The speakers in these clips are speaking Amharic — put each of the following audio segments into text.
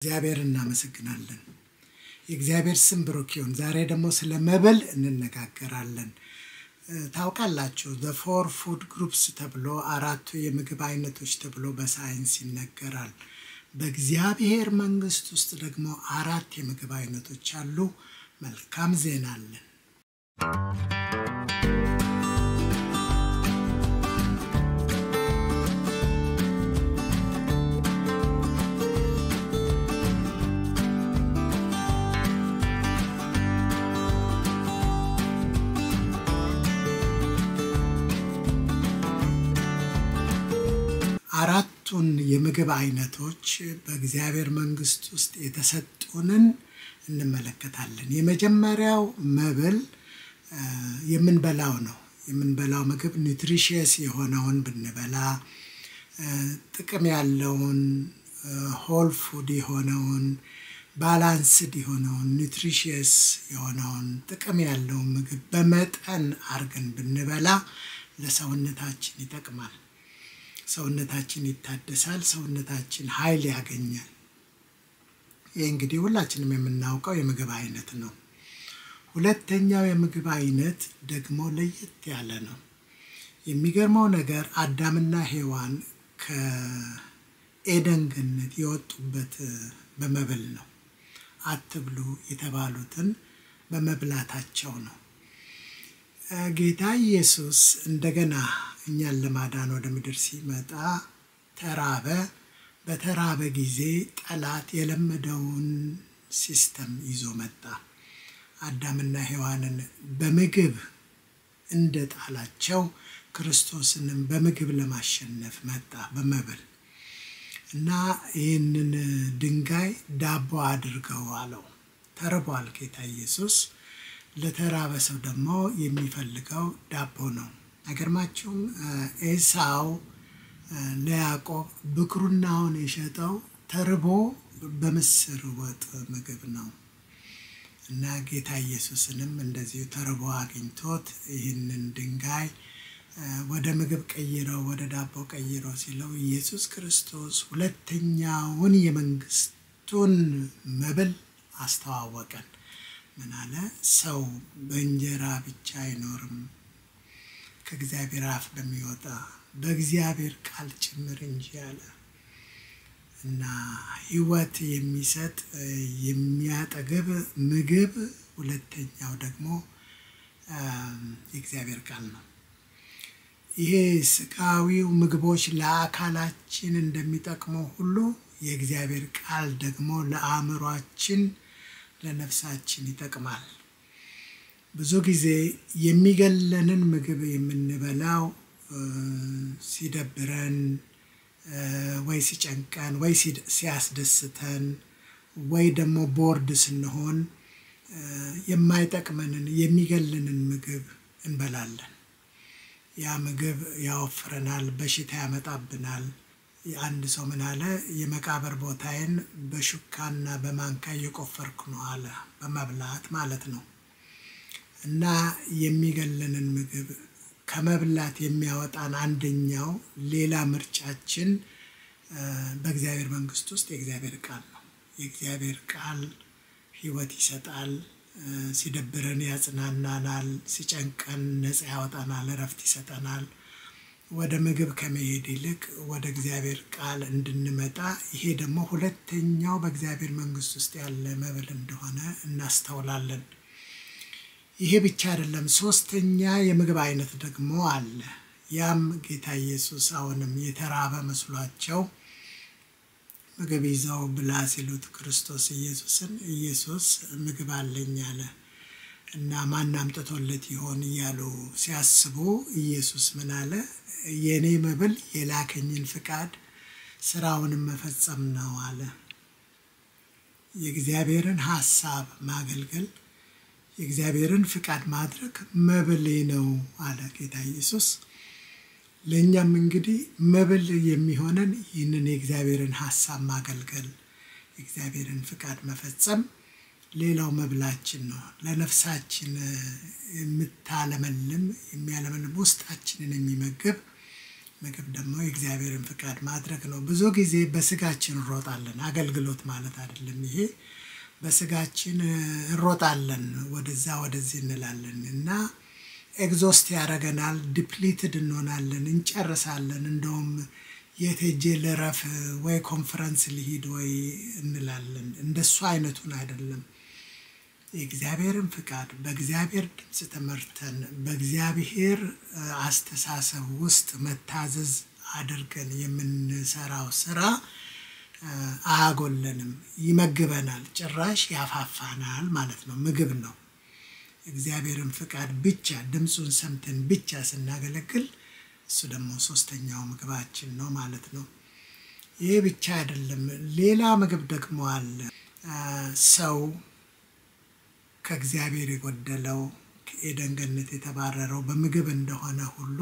እግዚአብሔር እናመሰግናለን። የእግዚአብሔር ስም ብሩክ ይሁን። ዛሬ ደግሞ ስለ መብል እንነጋገራለን። ታውቃላችሁ the four food groups ተብሎ አራቱ የምግብ አይነቶች ተብሎ በሳይንስ ይነገራል። በእግዚአብሔር መንግስት ውስጥ ደግሞ አራት የምግብ አይነቶች አሉ። መልካም ዜና አለን። አራቱን የምግብ አይነቶች በእግዚአብሔር መንግስት ውስጥ የተሰጡንን እንመለከታለን። የመጀመሪያው መብል የምንበላው ነው። የምንበላው ምግብ ኒውትሪሽየስ የሆነውን ብንበላ ጥቅም ያለውን ሆል ፉድ የሆነውን ባላንስድ የሆነውን ኒውትሪሽየስ የሆነውን ጥቅም ያለውን ምግብ በመጠን አርገን ብንበላ ለሰውነታችን ይጠቅማል። ሰውነታችን ይታደሳል፣ ሰውነታችን ኃይል ያገኛል። ይሄ እንግዲህ ሁላችንም የምናውቀው የምግብ አይነት ነው። ሁለተኛው የምግብ አይነት ደግሞ ለየት ያለ ነው። የሚገርመው ነገር አዳምና ሔዋን ከኤደን ገነት የወጡበት በመብል ነው። አትብሉ የተባሉትን በመብላታቸው ነው። ጌታ ኢየሱስ እንደገና እኛን ለማዳን ወደ ምድር ሲመጣ ተራበ። በተራበ ጊዜ ጠላት የለመደውን ሲስተም ይዞ መጣ። አዳምና ሔዋንን በምግብ እንደጣላቸው ክርስቶስንም በምግብ ለማሸነፍ መጣ በመብል እና ይህንን ድንጋይ ዳቦ አድርገው አለው። ተርቧል ጌታ ኢየሱስ። ለተራበ ሰው ደግሞ የሚፈልገው ዳቦ ነው። አገርማችሁም ኤሳው ለያዕቆብ ብኩርናውን የሸጠው ተርቦ በምስር ወጥ ምግብ ነው እና ጌታ ኢየሱስንም እንደዚሁ ተርቦ አግኝቶት ይህንን ድንጋይ ወደ ምግብ ቀይረው ወደ ዳቦ ቀይረው ሲለው ኢየሱስ ክርስቶስ ሁለተኛውን የመንግስቱን መብል አስተዋወቀን። ምን አለ? ሰው በእንጀራ ብቻ አይኖርም ከእግዚአብሔር አፍ በሚወጣ በእግዚአብሔር ቃል ጭምር እንጂ አለ። እና ሕይወት የሚሰጥ የሚያጠግብ ምግብ ሁለተኛው ደግሞ የእግዚአብሔር ቃል ነው። ይሄ ስጋዊው ምግቦች ለአካላችን እንደሚጠቅሙ ሁሉ የእግዚአብሔር ቃል ደግሞ ለአእምሯችን ለነፍሳችን ይጠቅማል። ብዙ ጊዜ የሚገለንን ምግብ የምንበላው ሲደብረን ወይ ሲጨንቀን ወይ ሲያስደስተን ወይ ደግሞ ቦርድ ስንሆን የማይጠቅመንን የሚገለንን ምግብ እንበላለን። ያ ምግብ ያወፍረናል፣ በሽታ ያመጣብናል። አንድ ሰው ምን አለ? የመቃብር ቦታዬን በሹካና በማንካ እየቆፈርኩ ነው አለ። በመብላት ማለት ነው። እና የሚገለንን ምግብ ከመብላት የሚያወጣን አንደኛው ሌላ ምርጫችን በእግዚአብሔር መንግስት ውስጥ የእግዚአብሔር ቃል ነው። የእግዚአብሔር ቃል ሕይወት ይሰጣል፣ ሲደብረን ያጽናናናል፣ ሲጨንቀን ነፃ ያወጣናል፣ እረፍት ይሰጠናል። ወደ ምግብ ከመሄድ ይልቅ ወደ እግዚአብሔር ቃል እንድንመጣ ይሄ ደግሞ ሁለተኛው በእግዚአብሔር መንግስት ውስጥ ያለ መብል እንደሆነ እናስተውላለን። ይሄ ብቻ አይደለም፣ ሶስተኛ የምግብ አይነት ደግሞ አለ። ያም ጌታ ኢየሱስ አሁንም የተራበ መስሏቸው ምግብ ይዘው ብላ ሲሉት ክርስቶስ ኢየሱስን ኢየሱስ ምግብ አለኝ አለ እና ማን አምጥቶለት ይሆን እያሉ ሲያስቡ ኢየሱስ ምን አለ? የኔ መብል የላከኝን ፍቃድ ስራውንም መፈጸም ነው አለ። የእግዚአብሔርን ሐሳብ ማገልገል የእግዚአብሔርን ፍቃድ ማድረግ መብሌ ነው አለ ጌታ ኢየሱስ። ለኛም እንግዲህ መብል የሚሆነን ይህንን የእግዚአብሔርን ሐሳብ ማገልገል የእግዚአብሔርን ፍቃድ መፈጸም ሌላው መብላችን ነው። ለነፍሳችን የሚያለመልም ውስጣችንን የሚመግብ ምግብ ደግሞ የእግዚአብሔርን ፍቃድ ማድረግ ነው። ብዙ ጊዜ በስጋችን እንሮጣለን። አገልግሎት ማለት አይደለም ይሄ። በስጋችን እንሮጣለን፣ ወደዛ ወደዚህ እንላለን እና ኤግዞስት ያደርገናል፣ ዲፕሊትድ እንሆናለን፣ እንጨርሳለን። እንደውም የት ሄጄ ልረፍ ወይ ኮንፈረንስ ልሂድ ወይ እንላለን። እንደሱ አይነቱን አይደለም። የእግዚአብሔርን ፍቃድ በእግዚአብሔር ድምፅ ተመርተን በእግዚአብሔር አስተሳሰብ ውስጥ መታዘዝ አድርገን የምንሰራው ስራ አያጎለንም፣ ይመግበናል፣ ጭራሽ ያፋፋናል ማለት ነው። ምግብ ነው። እግዚአብሔርን ፍቃድ ብቻ ድምፁን ሰምተን ብቻ ስናገለግል እሱ ደግሞ ሶስተኛው ምግባችን ነው ማለት ነው። ይሄ ብቻ አይደለም፣ ሌላ ምግብ ደግሞ አለ። ሰው ከእግዚአብሔር የጎደለው ከኤደን ገነት የተባረረው በምግብ እንደሆነ ሁሉ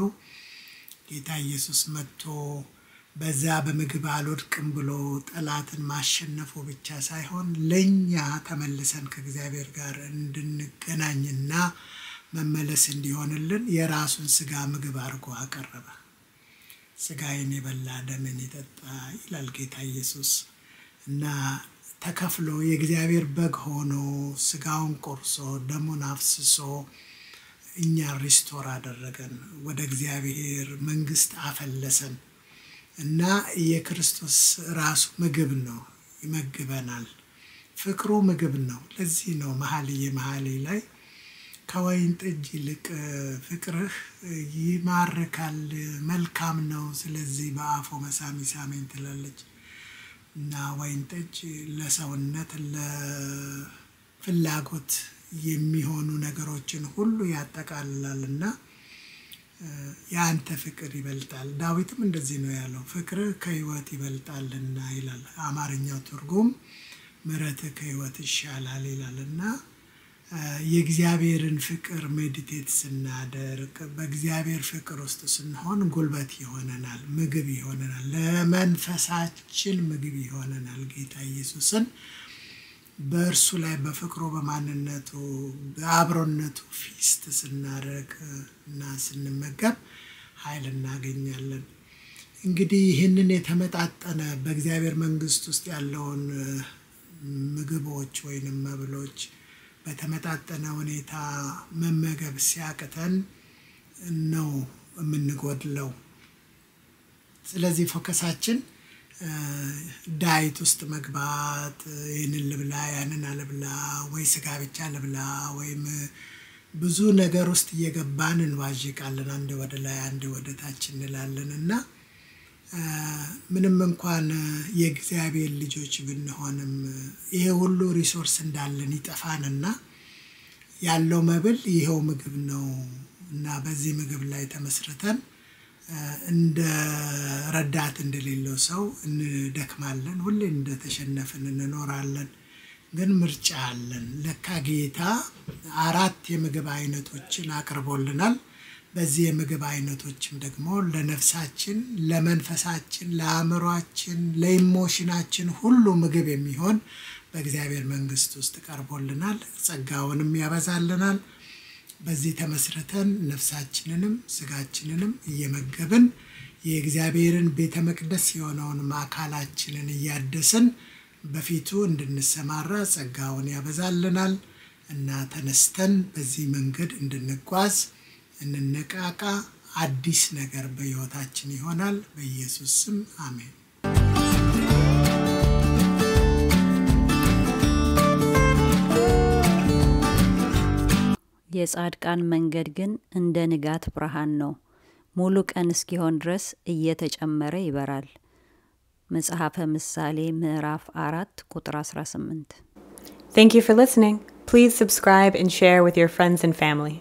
ጌታ ኢየሱስ መጥቶ በዛ በምግብ አልወድቅም ብሎ ጠላትን ማሸነፉ ብቻ ሳይሆን ለኛ ተመልሰን ከእግዚአብሔር ጋር እንድንገናኝና መመለስ እንዲሆንልን የራሱን ስጋ ምግብ አድርጎ አቀረበ። ስጋዬን የበላ ደሜን የጠጣ ይላል ጌታ ኢየሱስ እና ተከፍሎ የእግዚአብሔር በግ ሆኖ ስጋውን ቆርሶ ደሙን አፍስሶ እኛ ሪስቶር አደረገን፣ ወደ እግዚአብሔር መንግስት አፈለሰን እና የክርስቶስ ራሱ ምግብ ነው፣ ይመግበናል። ፍቅሩ ምግብ ነው። ለዚህ ነው መኃልየ ላይ ከወይን ጠጅ ይልቅ ፍቅርህ ይማርካል፣ መልካም ነው፣ ስለዚህ በአፉ መሳም ይሳመኝ ትላለች። እና ወይን ጠጅ ለሰውነት ለፍላጎት የሚሆኑ ነገሮችን ሁሉ ያጠቃልላልና ያንተ ፍቅር ይበልጣል። ዳዊትም እንደዚህ ነው ያለው፣ ፍቅር ከህይወት ይበልጣልና ይላል። አማርኛው ትርጉም ምሕረትህ ከህይወት ይሻላል ይላልና የእግዚአብሔርን ፍቅር ሜዲቴት ስናደርግ በእግዚአብሔር ፍቅር ውስጥ ስንሆን ጉልበት ይሆነናል፣ ምግብ ይሆነናል፣ ለመንፈሳችን ምግብ ይሆነናል። ጌታ ኢየሱስን በእርሱ ላይ በፍቅሩ በማንነቱ በአብሮነቱ ፊስት ስናደርግ እና ስንመገብ ኃይል እናገኛለን። እንግዲህ ይህንን የተመጣጠነ በእግዚአብሔር መንግስት ውስጥ ያለውን ምግቦች ወይንም መብሎች በተመጣጠነ ሁኔታ መመገብ ሲያቅተን ነው የምንጎድለው። ስለዚህ ፎከሳችን ዳይት ውስጥ መግባት፣ ይህንን ልብላ ያንን አልብላ፣ ወይ ስጋ ብቻ ልብላ፣ ወይም ብዙ ነገር ውስጥ እየገባን እንዋዥቃለን። አንድ ወደ ላይ አንድ ወደ ታች እንላለን እና ምንም እንኳን የእግዚአብሔር ልጆች ብንሆንም ይሄ ሁሉ ሪሶርስ እንዳለን ይጠፋንና ያለው መብል ይሄው ምግብ ነው እና በዚህ ምግብ ላይ ተመስርተን እንደ ረዳት እንደሌለው ሰው እንደክማለን፣ ሁሌ እንደተሸነፍን እንኖራለን። ግን ምርጫ አለን። ለካ ጌታ 4 የምግብ አይነቶችን አቅርቦልናል። በዚህ የምግብ አይነቶችም ደግሞ ለነፍሳችን፣ ለመንፈሳችን፣ ለአእምሮአችን፣ ለኢሞሽናችን ሁሉ ምግብ የሚሆን በእግዚአብሔር መንግስት ውስጥ ቀርቦልናል። ጸጋውንም ያበዛልናል። በዚህ ተመስርተን ነፍሳችንንም ስጋችንንም እየመገብን የእግዚአብሔርን ቤተ መቅደስ የሆነውን አካላችንን እያደስን በፊቱ እንድንሰማራ ጸጋውን ያበዛልናል እና ተነስተን በዚህ መንገድ እንድንጓዝ እንነቃቃ። አዲስ ነገር በሕይወታችን ይሆናል። በኢየሱስ ስም አሜን። የጻድቃን መንገድ ግን እንደ ንጋት ብርሃን ነው፣ ሙሉ ቀን እስኪሆን ድረስ እየተጨመረ ይበራል። መጽሐፈ ምሳሌ ምዕራፍ 4 ቁጥር 18። Thank you for listening. Please subscribe and share with your friends and family.